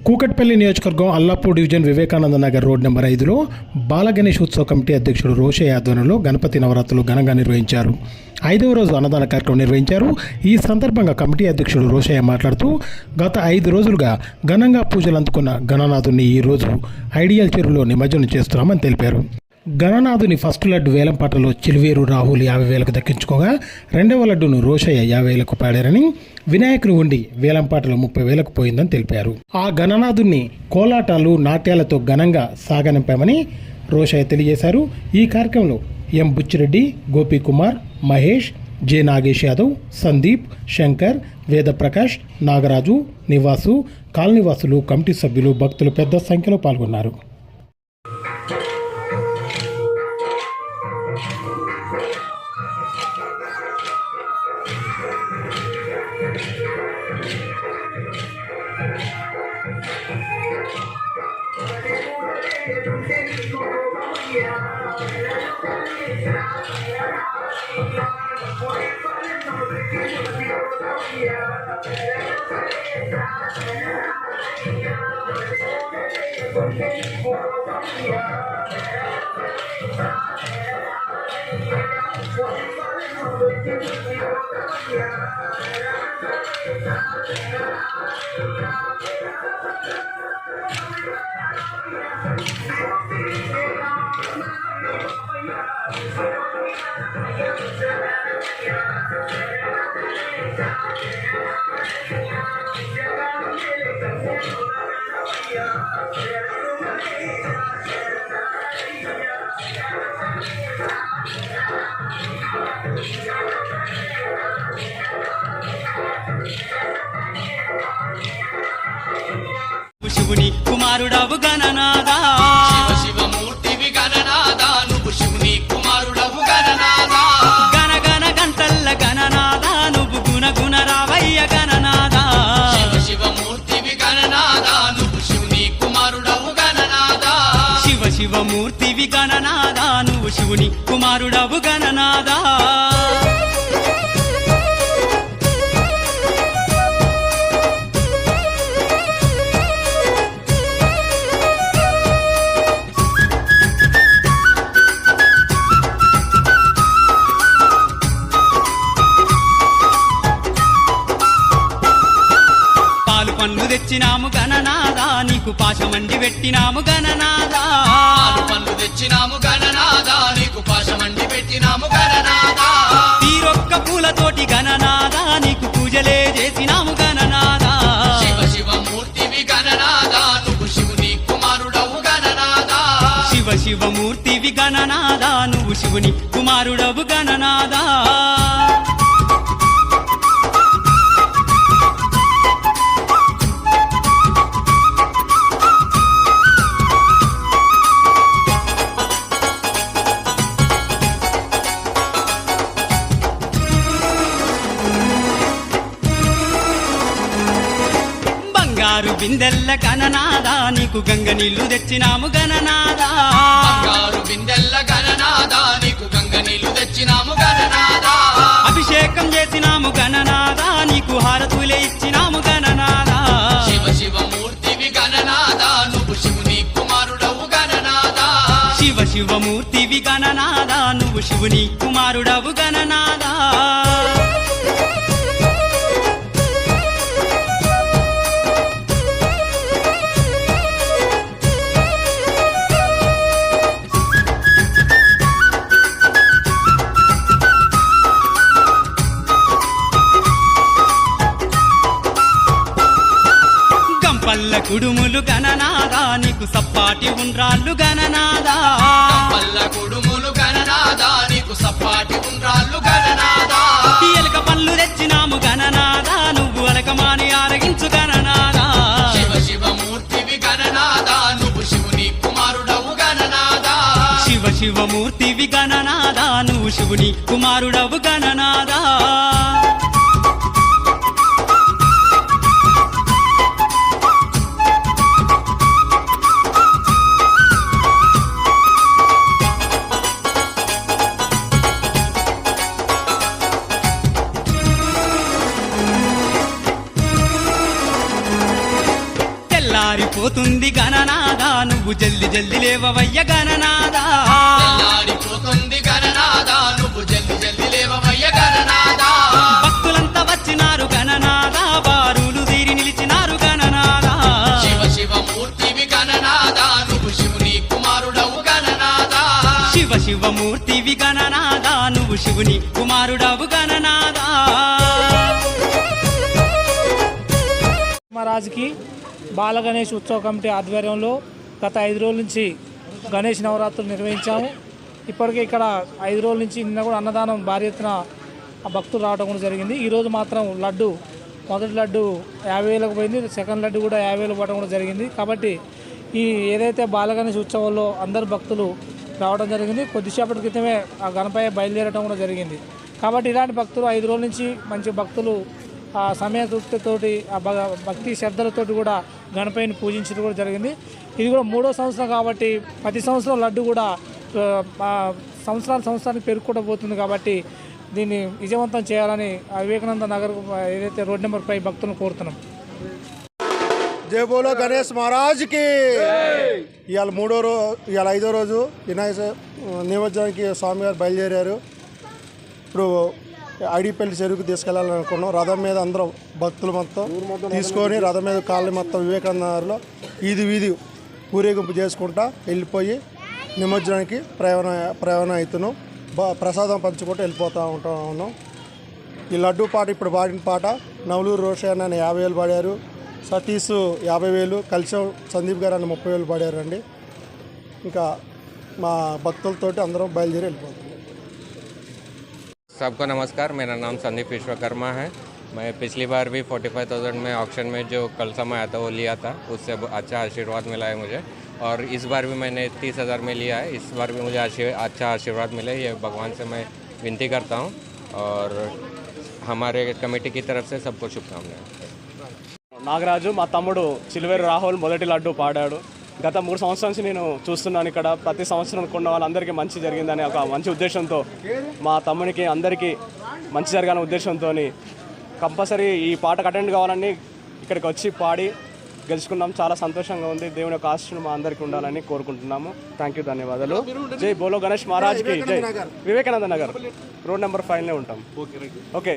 కూకట్పల్లి నియోజకవర్గం Allapur division Vivekananda Nagar road number 5లో బాలగణేష్ ఉత్సవ కమిటీ అధ్యక్షుడు రోషయ్య ఆధ్వర్యంలో గణపతి నవరాత్రులు ఘనంగా నిర్వహించారు. 5వ రోజు అన్నదాన కార్యక్రమం నిర్వహించారు. ఈ సందర్భంగా కమిటీ అధ్యక్షుడు రోషయ్య మాట్లాడుతూ గత 5 రోజులుగా ఘనంగా పూజలు అందుకున్న గణనాథుని ఈ రోజు ఐడియల్ చెరువులో నిమజ్జనం చేస్తున్నామని తెలిపారు. గణనాథుని ఫస్ట్ లడ్డు వేలంపాటలో చిలువేరు రాహుల్ 50,000కు దక్కించుకోగా 2వ లడ్డును రోషయ్య 50,000కు పాడారని, వినాయకుని ఉండి వేలంపాటలో 30,000కు పోయిందని తెలిపారు. ఆ గణనాథుని కోలాటాలు నాట్యాలతో ఘనంగా సాగనింపామని రోషయ్య తెలియజేశారు. ఈ కార్యక్రమంలో ఎం బుచ్చిరెడ్డి, గోపీకుమార్, మహేష్, జె నాగేష్ యాదవ్, సందీప్, శంకర్, వేదప్రకాష్, నాగరాజు, నివాసు, కాలనీవాసులు, కమిటీ సభ్యులు, భక్తులు పెద్ద సంఖ్యలో పాల్గొన్నారు. శివుని కుమారుడవు గణనాథా, శివమూర్తివి గణనాథా, నువ్వు శివుని కుమారుడవు గణనాథా. గణ గణ గంటల్ల గణనాథా, నువ్వు గుణ గుణ రావయ్య గణనాథా. శివమూర్తివి గణనాథా, నువ్వు శివుని కుమారుడవు గణనాథా. శివమూర్తివి గణనాథా, నువ్వు శివుని కుమారుడవు గణనాథా. పండ్లు తెచ్చినాము గణనాథా, నీకు పాశమండి పెట్టినాము గణనాథా. పండ్లు తెచ్చినాము గణనాథా, నీకు పాశమండి పెట్టినాము గణనాథా. తీరొక్క పూలతోటి గణనాథా, నీకు పూజలే చేసినాము గణనాథా. శివమూర్తివి గణనాథా, నువ్వు శివుని కుమారుడవు గణనాథా. శివమూర్తివి గణనాథా, నువ్వు శివుని కుమారుడవు గణనాథా. బంగారు బిందెల్ల గణనాథా, నీకు గంగ నీళ్లు తెచ్చినాము గణనాథా. బంగారు బిందెల్ల గణనాథా, నీకు గంగ నీళ్లు తెచ్చినాము గణనాథా. అభిషేకం చేసినాము గణనాథా, నీకు హారతులే ఇచ్చినాము గణనాథా. శివమూర్తివి గణనాథా, నువ్వు శివుని కుమారుడవు గణనాథా. శివమూర్తివి గణనాథా, నువ్వు శివుని కుమారుడవు గణనాథా. పల్ల కుడుములు గణనాథా, నీకు సప్పాటి ఉండ్రాళ్ళు గణనాథా. పల్ల కుడుములు గణనాథా, నీకు సప్పాటి ఉండ్రాళ్ళు గణనాథా. ఎలక పళ్ళు తెచ్చినాము గణనాథా, నువ్వు అలకమాని ఆరగించు గణనాథా. శివమూర్తివి గణనాథా, నువ్వు శివుని కుమారుడవు గణనాథా. శివమూర్తివి గణనాథా, నువ్వు శివుని కుమారుడవు గణనాథా. తెల్లారిపోతుంది గణనాదా నువ్వు జల్ది జల్ది లేవవయ్య గణనాదా తెల్లారిపోతుంది గణనాదా నువ్వు జల్ది జల్ది లేవవయ్య గణనాదా భక్తులంతా వచ్చినారు గణనాదా బారులు తీరి నిలిచినారు గణనాదా శివ శివ మూర్తివి గణనాదా నువ్వు శివుని కుమారుడవు గణనాదా శివ శివ మూర్తివి గణనాదా నువ్వు శివుని కుమారుడవు గణనాదా మహారాజ్కి బాల గణేష్ ఉత్సవ కమిటీ ఆధ్వర్యంలో గత 5 రోజుల నుంచి గణేష్ నవరాత్రులు నిర్వహించాము. ఇప్పటికే ఇక్కడ 5 రోజుల నుంచి నిన్న కూడా అన్నదానం భారీ ఎత్తున భక్తులు రావడం కూడా జరిగింది. ఈరోజు మాత్రం లడ్డు మొదటి లడ్డు 50,000కు పోయింది, సెకండ్ లడ్డు కూడా 50,000 పడడం కూడా జరిగింది. కాబట్టి ఈ ఏదైతే బాల గణేష్ ఉత్సవంలో అందరు భక్తులు రావడం జరిగింది. కొద్దిసేపటి క్రితమే ఆ గణపయ్య బయలుదేరడం కూడా జరిగింది. కాబట్టి ఇలాంటి భక్తులు 5 రోజుల నుంచి మంచి భక్తులు ఆ సమయ తృప్తితోటి ఆ భక్తి శ్రద్ధలతోటి కూడా గణపతిని పూజించడం కూడా జరిగింది. ఇది కూడా 3వ సంవత్సరం కాబట్టి ప్రతి సంవత్సరం లడ్డు కూడా సంవత్సరానికి పెరుగుకుంటూ పోతుంది. కాబట్టి దీన్ని విజయవంతం చేయాలని వివేకానంద నగర్ ఏదైతే రోడ్ నెంబర్ 5 భక్తులను కోరుతున్నాం. జై బోలో గణేష్ మహారాజ్కి. ఇవాళ ఇవాళ 5వ రోజు వినాయక నిమజ్జనానికి స్వామివారు బయలుదేరారు. ఇప్పుడు ఐడిపల్లి చెరువుకు తీసుకెళ్ళాలని అనుకున్నాం. రథం మీద అందరం భక్తులు మొత్తం తీసుకొని రథం మీద కాళ్ళని మొత్తం వివేకానంద నగర్లో వీధి ఊరేగింపు చేసుకుంటా వెళ్ళిపోయి నిమజ్జనానికి ప్రయాణం అవుతున్నాం. ప్రసాదం పంచుకుంటూ వెళ్ళిపోతూ ఉన్నాం. ఈ లడ్డూ పాట ఇప్పుడు పాడిన పాట నవలూరు రోషయ్య అని 50,000 పాడారు, సతీష్ 50,000, కలిసి సందీప్ గారు అని 30,000 పాడారండి. ఇంకా మా భక్తులతోటి అందరం బయలుదేరి వెళ్ళిపోతాం. सबको नमस्कार, मेरा नाम संदीप विश्वकर्मा है। मैं पिछली बार भी 45,000 में ऑक्शन में जो कल समय आया था वो लिया था, उससे अच्छा आशीर्वाद मिला है मुझे। और इस बार भी मैंने 30,000 में लिया है, इस बार भी मुझे अच्छा आशीर्वाद मिले, ये भगवान से मैं विनती करता हूँ। और हमारे कमेटी की तरफ से सबको शुभकामनाएं। నాగరాజు మా తమ్ముడు చిలువేరు రాహుల్ మొదటి లడ్డు పాడాడు. గత 3 సంవత్సరాల నుంచి నేను చూస్తున్నాను. ఇక్కడ ప్రతి సంవత్సరం కొన్న వాళ్ళందరికీ మంచి జరిగిందని ఒక మంచి ఉద్దేశంతో మా తమ్మునికి అందరికీ మంచి జరగాలనే ఉద్దేశంతో కంపల్సరీ ఈ పాటకు అటెండ్ కావాలని ఇక్కడికి వచ్చి పాడి గెలుచుకున్నాం. చాలా సంతోషంగా ఉంది. దేవుని యొక్క ఆశీస్సులు మా అందరికీ ఉండాలని కోరుకుంటున్నాము. థ్యాంక్ యూ, ధన్యవాదాలు. జై బోలో గణేష్ మహారాజ్కి జై. వివేకానంద నగర్ రోడ్ నెంబర్ 5లో ఉంటాం. ఓకే.